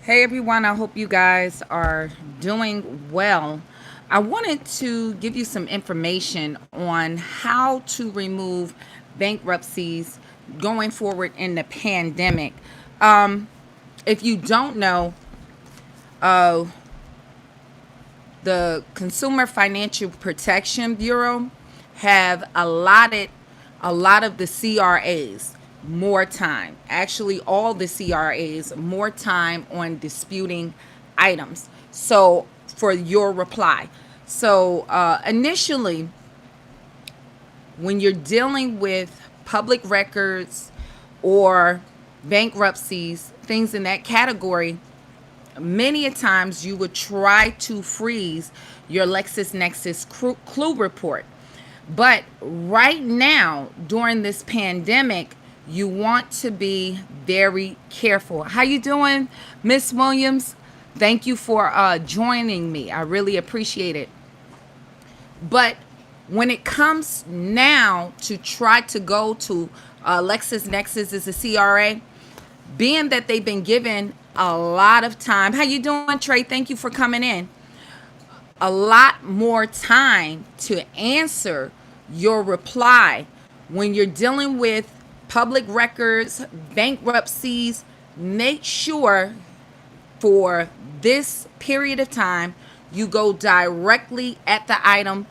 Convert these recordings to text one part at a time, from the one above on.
Hey everyone, I hope you guys are doing well. I wanted to give you some information on how to remove bankruptcies going forward in the pandemic. Um, if you don't know, uh, the Consumer Financial Protection Bureau have allotted a lot of the CRAs more time. Actually, all the CRAs more time on disputing items. So, for your reply. So, initially, when you're dealing with public records or bankruptcies, things in that category, many a times you would try to freeze your LexisNexis clue report. But right now, during this pandemic, you want to be very careful. How you doing, Miss Williams? Thank you for joining me. I really appreciate it. But when it comes now to try to go to LexisNexis as a CRA, being that they've been given a lot of time. How you doing, Trey? Thank you for coming in. A lot more time to answer your reply when you're dealing with public records, bankruptcies. Make sure for this period of time you go directly at the item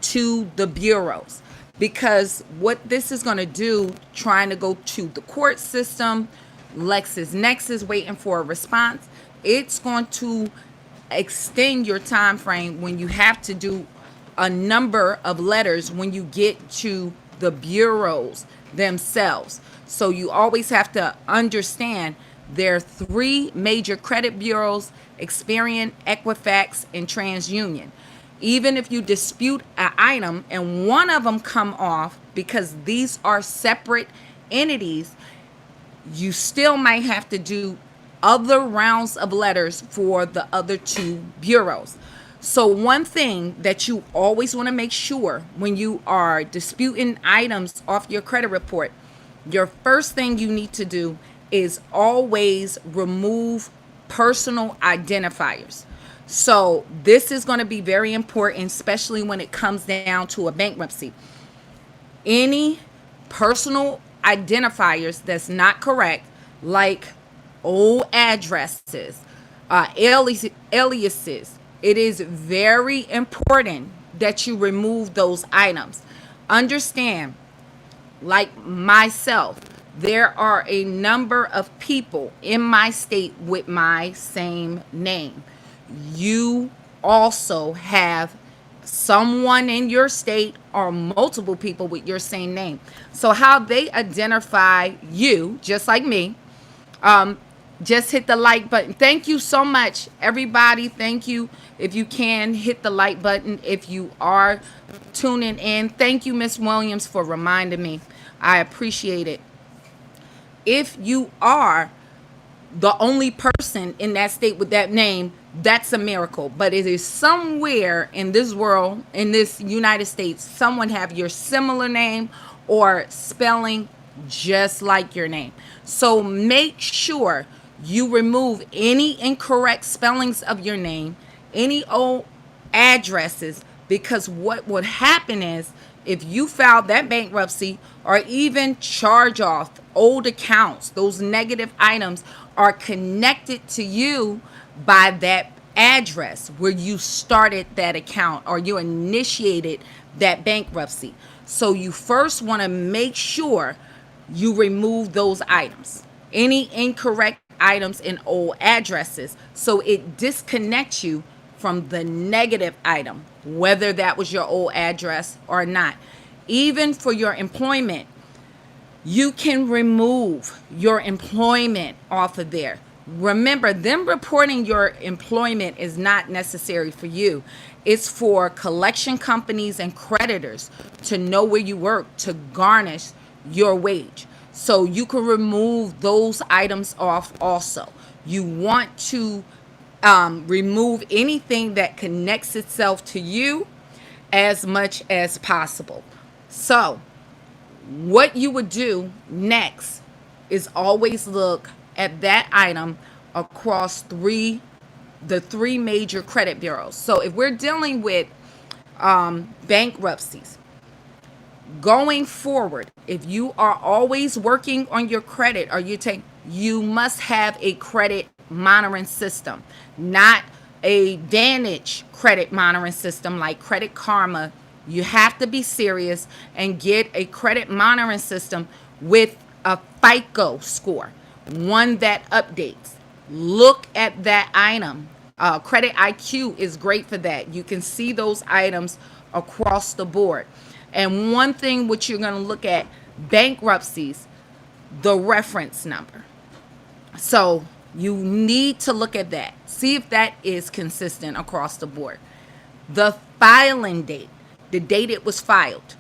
to the bureaus, because what this is going to do, trying to go to the court system, LexisNexis waiting for a response, it's going to extend your time frame when you have to do a number of letters when you get to the bureaus themselves. So you always have to understand there are three major credit bureaus: Experian, Equifax, and TransUnion. Even if you dispute an item and one of them come off, because these are separate entities, you still might have to do other rounds of letters for the other two bureaus. So one thing that you always want to make sure when you are disputing items off your credit report, your first thing you need to do is always remove personal identifiers. So this is going to be very important, especially when it comes down to a bankruptcy. Any personal identifiers that's not correct, like old addresses, aliases, it is very important that you remove those items. Understand, like myself, there are a number of people in my state with my same name. You also have someone in your state or multiple people with your same name. So, how they identify you, just like me, um, just hit the like button. Thank you so much, everybody. Thank you. If you can, hit the like button if you are tuning in. Thank you, Miss Williams, for reminding me. I appreciate it. If you are the only person in that state with that name, that's a miracle. But it is somewhere in this world, in this United States, someone have your similar name or spelling just like your name. So make sure you remove any incorrect spellings of your name, any old addresses, because what would happen is, if you filed that bankruptcy or even charge off old accounts, those negative items are connected to you by that address where you started that account or you initiated that bankruptcy. So you first want to make sure you remove those items, any incorrect items in old addresses, so it disconnects you from the negative item, whether that was your old address or not. Even for your employment, you can remove your employment off of there. Remember, them reporting your employment is not necessary for you. It's for collection companies and creditors to know where you work to garnish your wage. So you can remove those items off also. You want to remove anything that connects itself to you as much as possible. So what you would do next is always look at that item across the three major credit bureaus. So if we're dealing with bankruptcies, going forward, if you are always working on your credit, or you must have a credit monitoring system, not a Vantage credit monitoring system like Credit Karma. You have to be serious and get a credit monitoring system with a FICO score, one that updates. Look at that item. Credit IQ is great for that. You can see those items across the board. And one thing which you're going to look at, bankruptcies, the reference number. So you need to look at that. See if that is consistent across the board. The filing date, the date it was filed.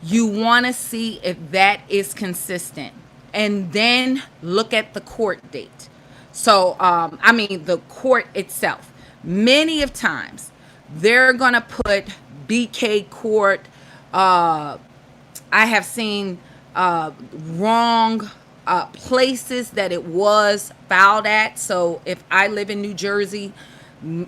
You want to see if that is consistent. And then look at the court date. So, the court itself. Many of times, they're going to put BK court. I have seen wrong places that it was filed at. So if I live in New Jersey,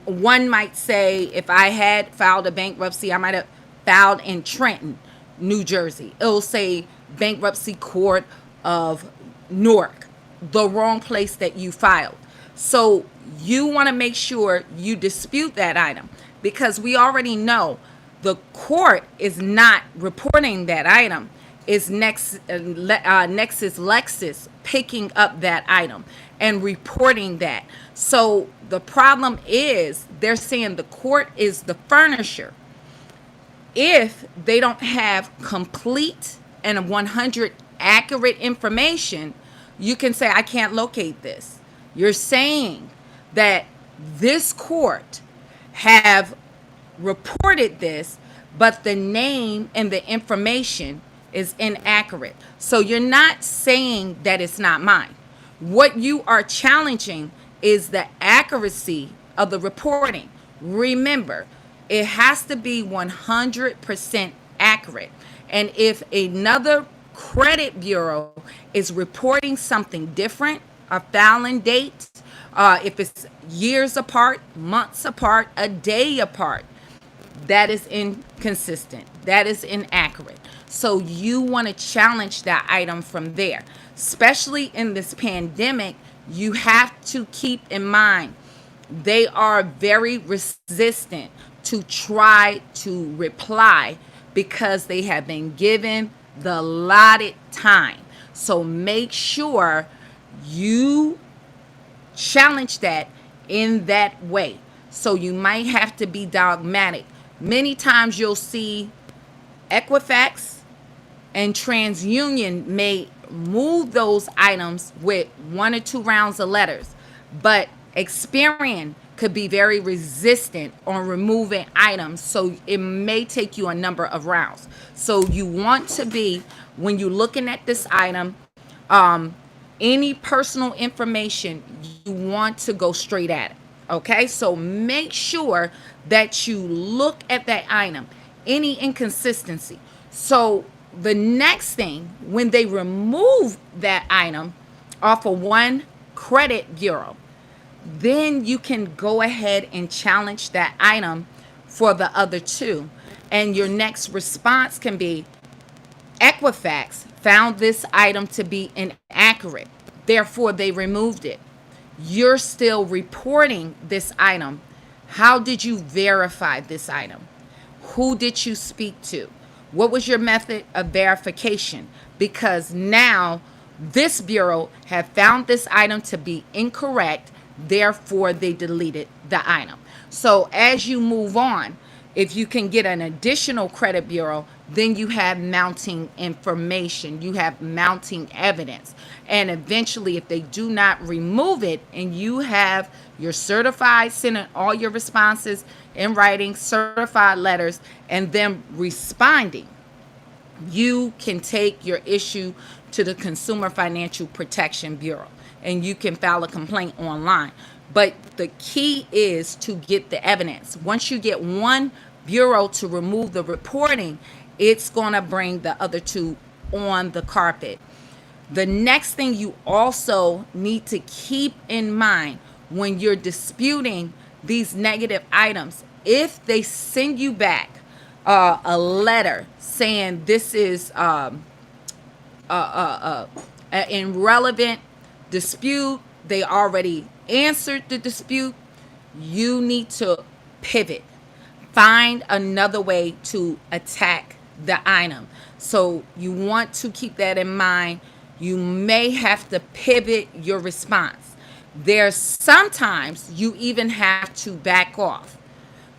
one might say if I had filed a bankruptcy, I might have filed in Trenton, New Jersey. It'll say Bankruptcy Court of Newark, the wrong place that you filed. So you want to make sure you dispute that item, because we already know the court is not reporting that item. Is Nexus Lexus picking up that item and reporting that. So the problem is they're saying the court is the furnisher. If they don't have complete and 100 accurate information, you can say, I can't locate this. You're saying that this court have reported this, but the name and the information is inaccurate. So you're not saying that it's not mine. What you are challenging is the accuracy of the reporting. Remember, it has to be 100% accurate. And if another credit bureau is reporting something different, a filing date, if it's years apart, months apart, a day apart, that is inconsistent. That is inaccurate. So you want to challenge that item from there. Especially in this pandemic, you have to keep in mind they are very resistant to try to reply because they have been given the allotted time. So make sure you challenge that in that way. So you might have to be dogmatic. Many times you'll see Equifax and TransUnion may move those items with 1 or 2 rounds of letters, but Experian could be very resistant on removing items, so it may take you a number of rounds. So you want to be, when you're looking at this item, any personal information, you want to go straight at it. Okay, so make sure that you look at that item, any inconsistency. So the next thing, when they remove that item off of one credit bureau, then you can go ahead and challenge that item for the other 2. And your next response can be, Equifax found this item to be inaccurate, therefore they removed it. You're still reporting this item. How did you verify this item? Who did you speak to? What was your method of verification? Because now this bureau have found this item to be incorrect, therefore they deleted the item. So as you move on, if you can get an additional credit bureau, then you have mounting information, you have mounting evidence. And eventually, if they do not remove it and you have your certified, sending all your responses in writing, certified letters, and them responding, you can take your issue to the Consumer Financial Protection Bureau and you can file a complaint online. But the key is to get the evidence. Once you get one bureau to remove the reporting, it's going to bring the other 2 on the carpet. The next thing you also need to keep in mind when you're disputing these negative items, if they send you back a letter saying this is an irrelevant dispute, they already answered the dispute, you need to pivot. Find another way to attack the item. So you want to keep that in mind. You may have to pivot your response. There's sometimes you even have to back off.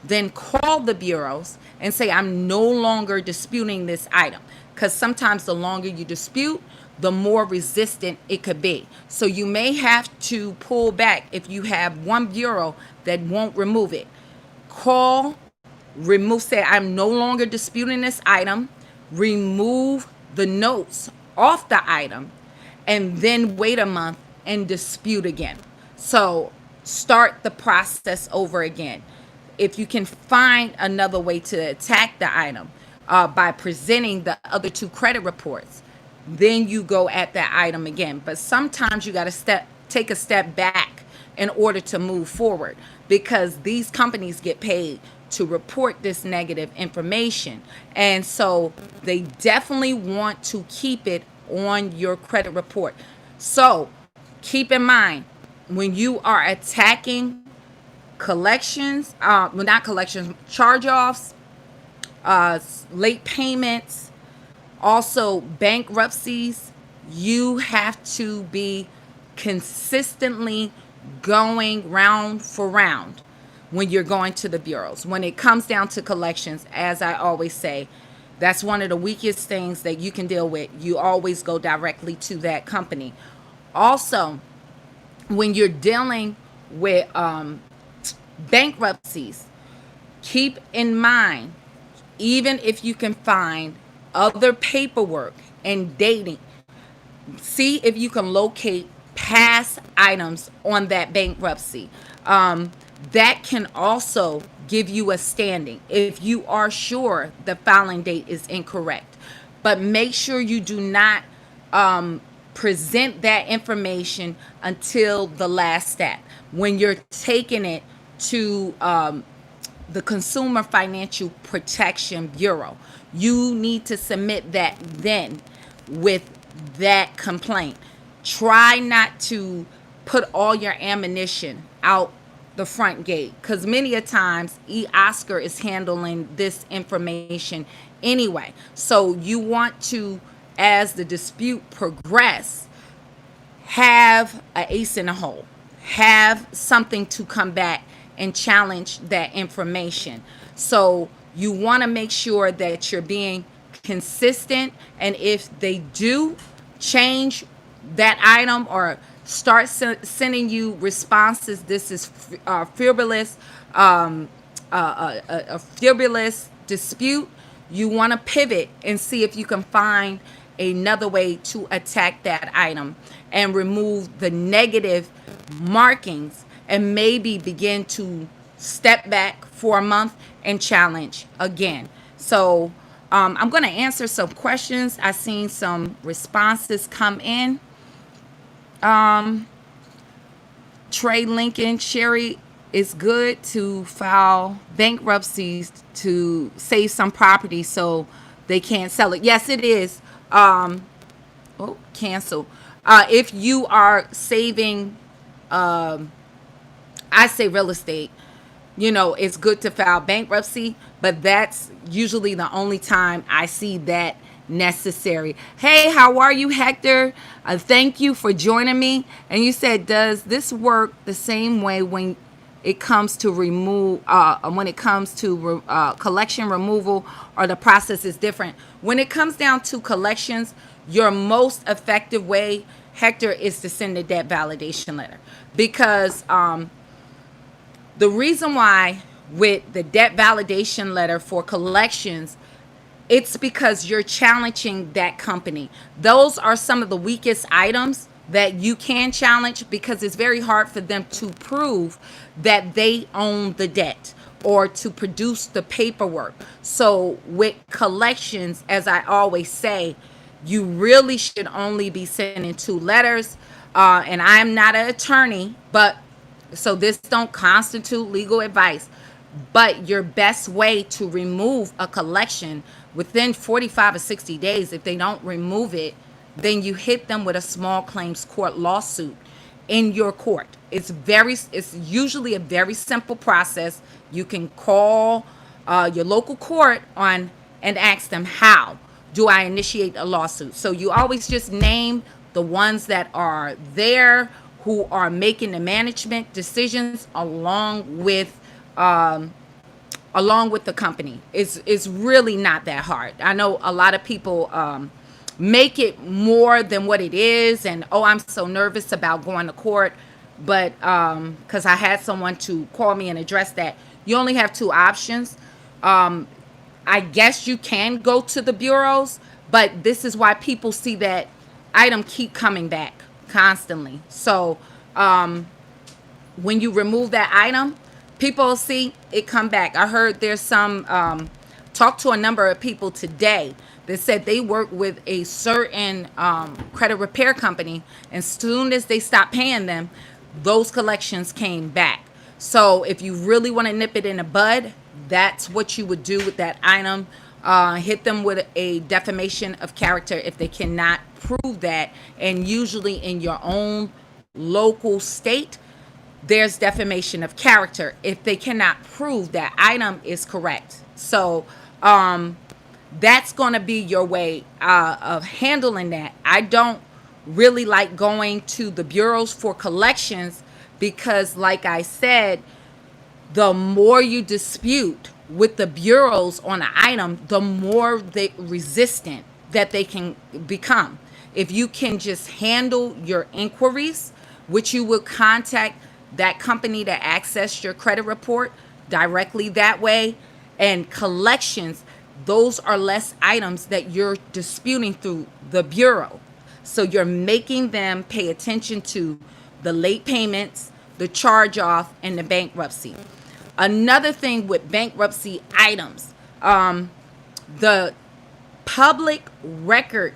Then call the bureaus and say, I'm no longer disputing this item. Because sometimes the longer you dispute, the more resistant it could be. So you may have to pull back if you have one bureau that won't remove it. Call, remove, say, I'm no longer disputing this item. Remove the notes off the item, and then wait a month and dispute again. So start the process over again. If you can find another way to attack the item by presenting the other two credit reports, then you go at that item again. But sometimes you got to take a step back in order to move forward, because these companies get paid to report this negative information. And so they definitely want to keep it on your credit report. So keep in mind, when you are attacking collections, not collections, charge-offs, late payments, also bankruptcies, you have to be consistently going round for round when you're going to the bureaus. When it comes down to collections, as I always say, that's one of the weakest things that you can deal with. You always go directly to that company. Also, when you're dealing with bankruptcies, keep in mind, even if you can find other paperwork and dating, see if you can locate past items on that bankruptcy. That can also give you a standing if you are sure the filing date is incorrect. But make sure you do not present that information until the last step. When you're taking it to the Consumer Financial Protection Bureau, you need to submit that then with that complaint. Try not to put all your ammunition out the front gate, because many a times Oscar is handling this information anyway. So you want to, as the dispute progress, have an ace in the hole, have something to come back and challenge that information. So you want to make sure that you're being consistent, and if they do change that item or start sending you responses, this is frivolous, a frivolous dispute, you want to pivot and see if you can find another way to attack that item and remove the negative markings, and maybe begin to step back for a month and challenge again. So I'm going to answer some questions. I've seen some responses come in. Trey Lincoln, Sherry, it's good to file bankruptcies to save some property so they can't sell it. Yes, it is. Cancel. If you are saving, I say real estate, it's good to file bankruptcy, but that's usually the only time I see that necessary. Hey, how are you, Hector? Thank you for joining me. And you said, does this work the same way when it comes to collection removal, or the process is different? When it comes down to collections, your most effective way, Hector, is to send a debt validation letter, because the reason why with the debt validation letter for collections, it's because you're challenging that company. Those are some of the weakest items that you can challenge, because it's very hard for them to prove that they own the debt or to produce the paperwork. So with collections, as I always say, You really should only be sending 2 letters. And I'm not an attorney, but so this don't constitute legal advice. But your best way to remove a collection within 45 or 60 days, if they don't remove it, then you hit them with a small claims court lawsuit in your court. It's usually a very simple process. You can call your local court on and ask them, how do I initiate a lawsuit? So you always just name the ones that are there, who are making the management decisions along with the company. It's really not that hard. I know a lot of people make it more than what it is, and oh, I'm so nervous about going to court. But because I had someone to call me and address that, you only have 2 options. I guess you can go to the bureaus, but this is why people see that item keep coming back constantly. So when you remove that item, people see it come back. I heard there's some talk to a number of people today that said they work with a certain credit repair company, and as soon as they stopped paying them, those collections came back. So if you really want to nip it in the bud, that's what you would do with that item. Hit them with a defamation of character if they cannot prove that. And usually in your own local state, there's defamation of character if they cannot prove that item is correct. So that's going to be your way of handling that. I don't really like going to the bureaus for collections because, like I said, the more you dispute with the bureaus on an item, the more they resistant that they can become. If you can just handle your inquiries, which you would contact that company that accessed your credit report directly that way, and collections, those are less items that you're disputing through the bureau. So you're making them pay attention to the late payments, the charge off, and the bankruptcy. Another thing with bankruptcy items, the public record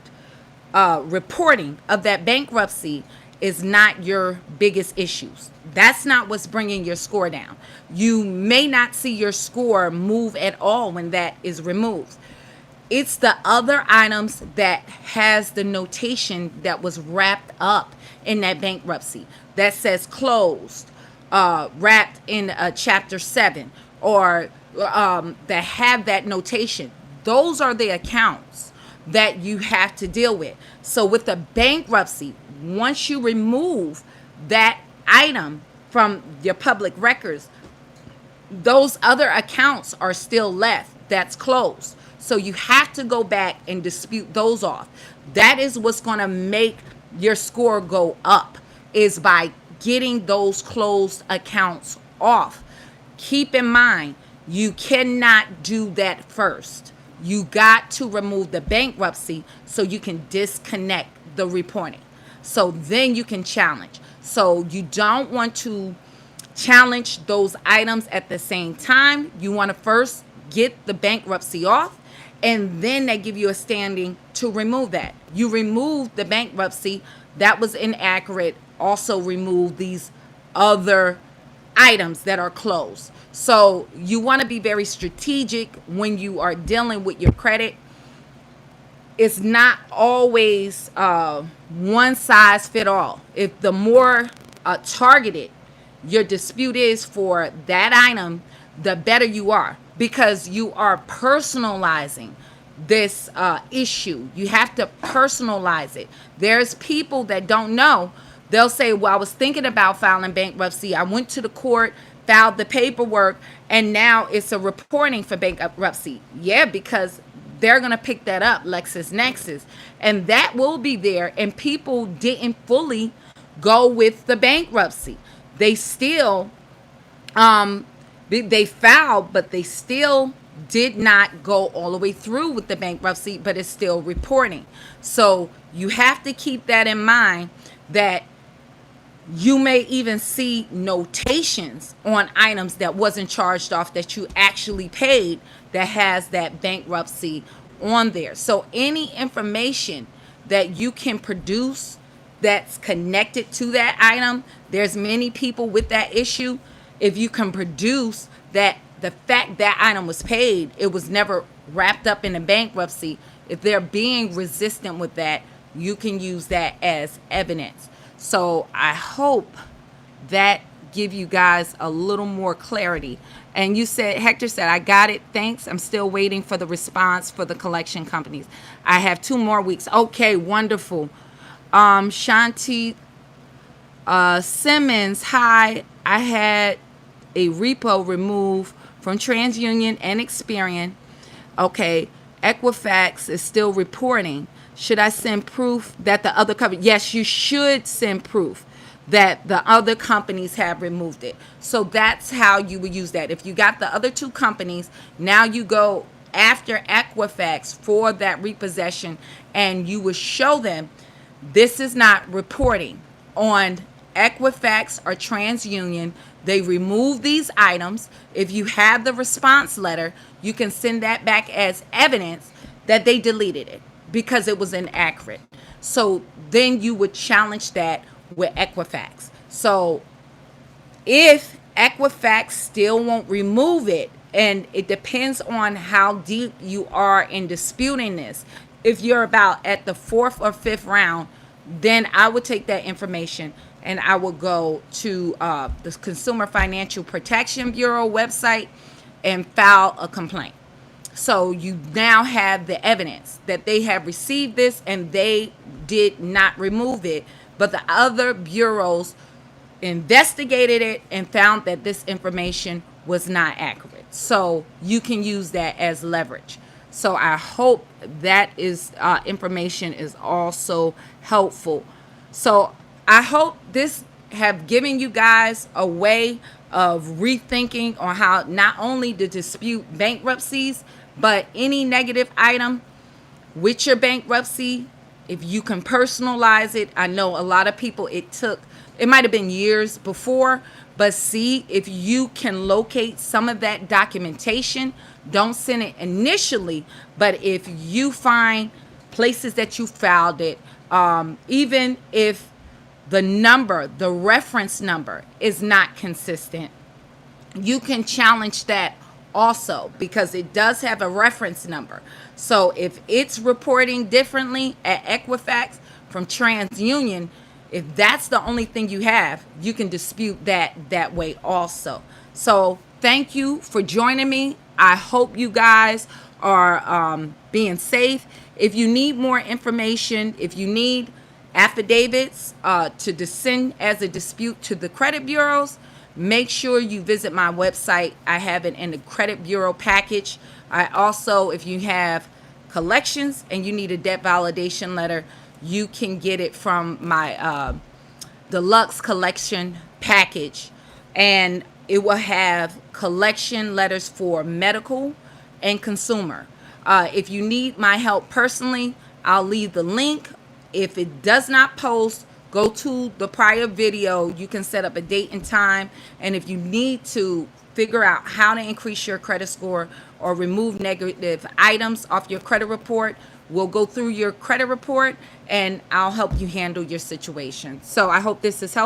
reporting of that bankruptcy is not your biggest issues. That's not what's bringing your score down. You may not see your score move at all when that is removed. It's the other items that has the notation that was wrapped up in that bankruptcy that says closed, wrapped in chapter 7, or that have that notation. Those are the accounts that you have to deal with. So with the bankruptcy, once you remove that item from your public records, those other accounts are still left that's closed. So you have to go back and dispute those off. That is what's going to make your score go up, is by getting those closed accounts off. Keep in mind, you cannot do that first. You got to remove the bankruptcy so you can disconnect the reporting. So then you can challenge. So you don't want to challenge those items at the same time. You want to first get the bankruptcy off, and then they give you a standing to remove that. You remove the bankruptcy, that was inaccurate. Also remove these other items that are closed. So you want to be very strategic when you are dealing with your credit. It's not always one size fit all. If the more targeted your dispute is for that item, the better you are, because you are personalizing this issue. You have to personalize it. There's people that don't know. They'll say, well, I was thinking about filing bankruptcy. I went to the court, filed the paperwork, and now it's a reporting for bankruptcy. Yeah, because they're going to pick that up, LexisNexis, and that will be there. And people didn't fully go with the bankruptcy. They still, they filed, but they still did not go all the way through with the bankruptcy, but it's still reporting. So you have to keep that in mind, that you may even see notations on items that wasn't charged off that you actually paid that has that bankruptcy on there. So any information that you can produce that's connected to that item. There's many people with that issue. If you can produce that the fact that item was paid, it was never wrapped up in a bankruptcy. If they're being resistant with that, you can use that as evidence. So I hope that give you guys a little more clarity. And you said, Hector said, I got it. Thanks. I'm still waiting for the response for the collection companies. I have 2 more weeks. Okay, wonderful. Shanti Simmons, hi. I had a repo removed from TransUnion and Experian. Okay, Equifax is still reporting. Should I send proof that the other company? Yes, you should send proof that the other companies have removed it. So that's how you would use that. If you got the other 2 companies, now you go after Equifax for that repossession, and you would show them this is not reporting on Equifax or TransUnion. They remove these items. If you have the response letter, you can send that back as evidence that they deleted it because it was inaccurate. So then you would challenge that with Equifax. So if Equifax still won't remove it, and it depends on how deep you are in disputing this. If you're about at the 4th or 5th round, then I would take that information and I will go to the Consumer Financial Protection Bureau website and file a complaint. So you now have the evidence that they have received this and they did not remove it, but the other bureaus investigated it and found that this information was not accurate. So you can use that as leverage. So I hope that is information is also helpful. So I hope this have given you guys a way of rethinking on how not only to dispute bankruptcies, but any negative item with your bankruptcy. If you can personalize it, I know a lot of people it might have been years before, but see if you can locate some of that documentation. Don't send it initially, but if you find places that you filed it, even if the reference number is not consistent, you can challenge that also because it does have a reference number. So if it's reporting differently at Equifax from TransUnion, if that's the only thing you have, you can dispute that way also. So thank you for joining me. I hope you guys are being safe. If you need more information, if you need affidavits to send as a dispute to the credit bureaus, make sure you visit my website. I have it in the credit bureau package. I also, if you have collections and you need a debt validation letter, you can get it from my Deluxe collection package, and it will have collection letters for medical and consumer. If you need my help personally, I'll leave the link. If it does not post, go to the prior video. You can set up a date and time. And if you need to figure out how to increase your credit score or remove negative items off your credit report, we'll go through your credit report and I'll help you handle your situation. So I hope this is helpful.